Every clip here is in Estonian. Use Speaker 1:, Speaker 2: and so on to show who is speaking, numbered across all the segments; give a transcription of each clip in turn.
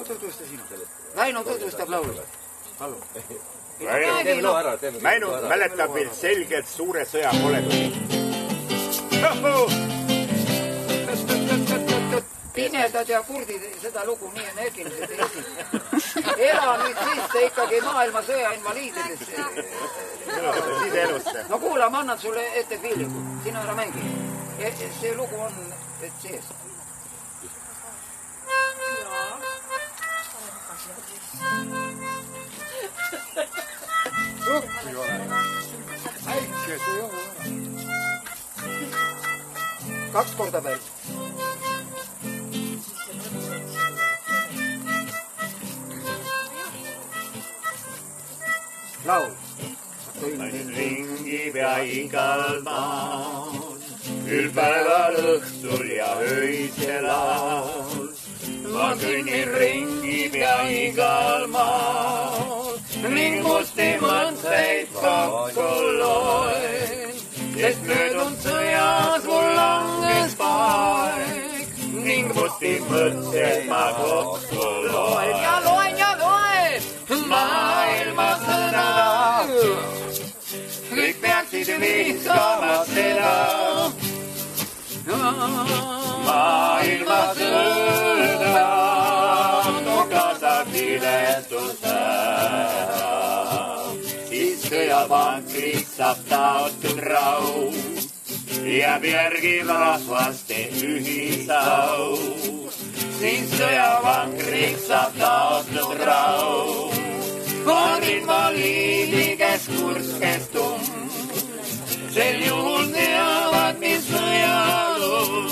Speaker 1: tutvusta sinu. Väino tutvustab laulu. Palun.
Speaker 2: Väino mäletab veel selgelt suure sõja koledusi.
Speaker 1: Pinedad ja kurdid seda lugu nii on ekilised ei esi. Ela nüüd sisse ikkagi maailmasõja invaliididesse.
Speaker 2: Siis elusse.
Speaker 1: No kuula, ma annan sulle ette fiiligu. Sina ära mängi. See lugu on sees. Kaks korda veel. Laul.
Speaker 2: Kõnnin ringi pea igal maal, küll päeval õhtul ja öisel ajal. Ma kõnnin ringi pea igal maal, ning musti mõtteid kokku loen, sest möödunud sõjas mul langes paeg, ning musti mõtteid ma kokku loen.
Speaker 1: Ja loen ja loen!
Speaker 2: Maailmasõda, kõik peaksid vihkama seda. Maailmasõda, toob kaasa vilestuse. Siis sõjavankriks saab taotud rahu, jääb järgi rahvaste ühisau. Siis sõjavankriks saab taotud rahu, on invaliidi, kes kurs, kes tumm. Sel juhul teavad, mis sõjal on.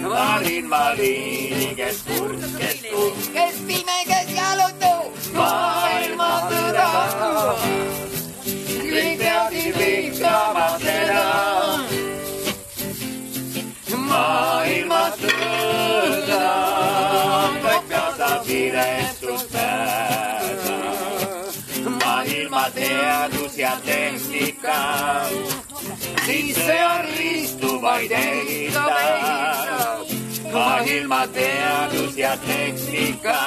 Speaker 2: On invaliidi, kes kurs, kes tumm.
Speaker 1: Kes pime, kes jalutu.
Speaker 2: Maailmasõda, kõik peaksid vihkama seda. Maailmasõda, kõik peab vilestuse. Maailmateadus ja tehnika, siis see on ristuvaid ehitab. Maailmateadus ja tehnika,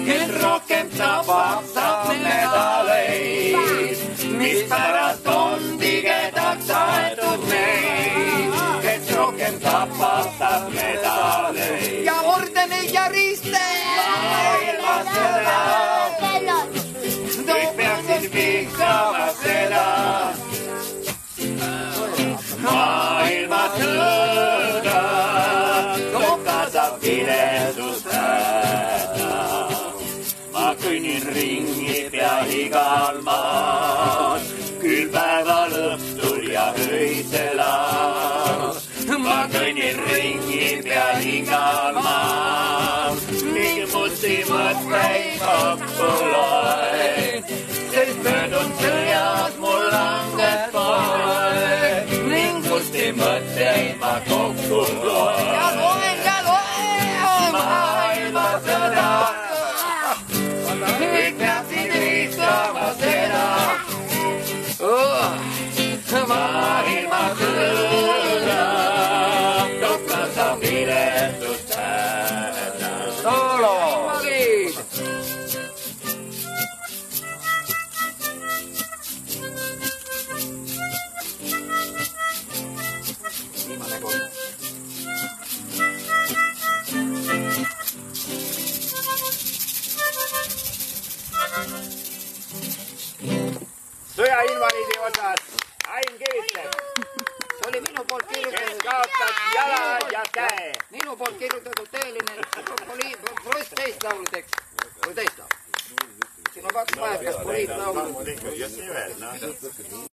Speaker 2: kes rohkem tabab, saab medaleid, mis pärast on tigedaks aetud meid. Kes rohkem tabab, saab medaleid
Speaker 1: ja ordeneid ja riste.
Speaker 2: Maailmasõda, kõik peaksid vihkama seda. Maailmasõda, toob kaasa vilestuse. Ma kõnnin ringi pea igal maal, küll päeval õhtul ja öisel ajal. Ma kõnnin ringi pea igal maal, ning musti mõtteid kokku loen, sest möödunud sõjas mul langes poeg, ning musti mõtteid ma kokku loen.
Speaker 1: Ja loen ja loen!
Speaker 2: Maailmasõda, kõik peaksid vihkama seda. Maailmasõda, toob kaasa vilestuse.
Speaker 1: Soolo! Viimane kord.
Speaker 2: Sõjainvaliidi osas Ain Kivitleb.
Speaker 1: See oli minu poolt
Speaker 2: Kes
Speaker 1: kirjutatud.
Speaker 2: kaotab jala ja käe.
Speaker 1: Minu poolt kirjutatud tõeline protestlaulu tekst. Või teist laulu. Siin on kaks vahet, kas poliitlaulu.
Speaker 2: Just nimelt, noh.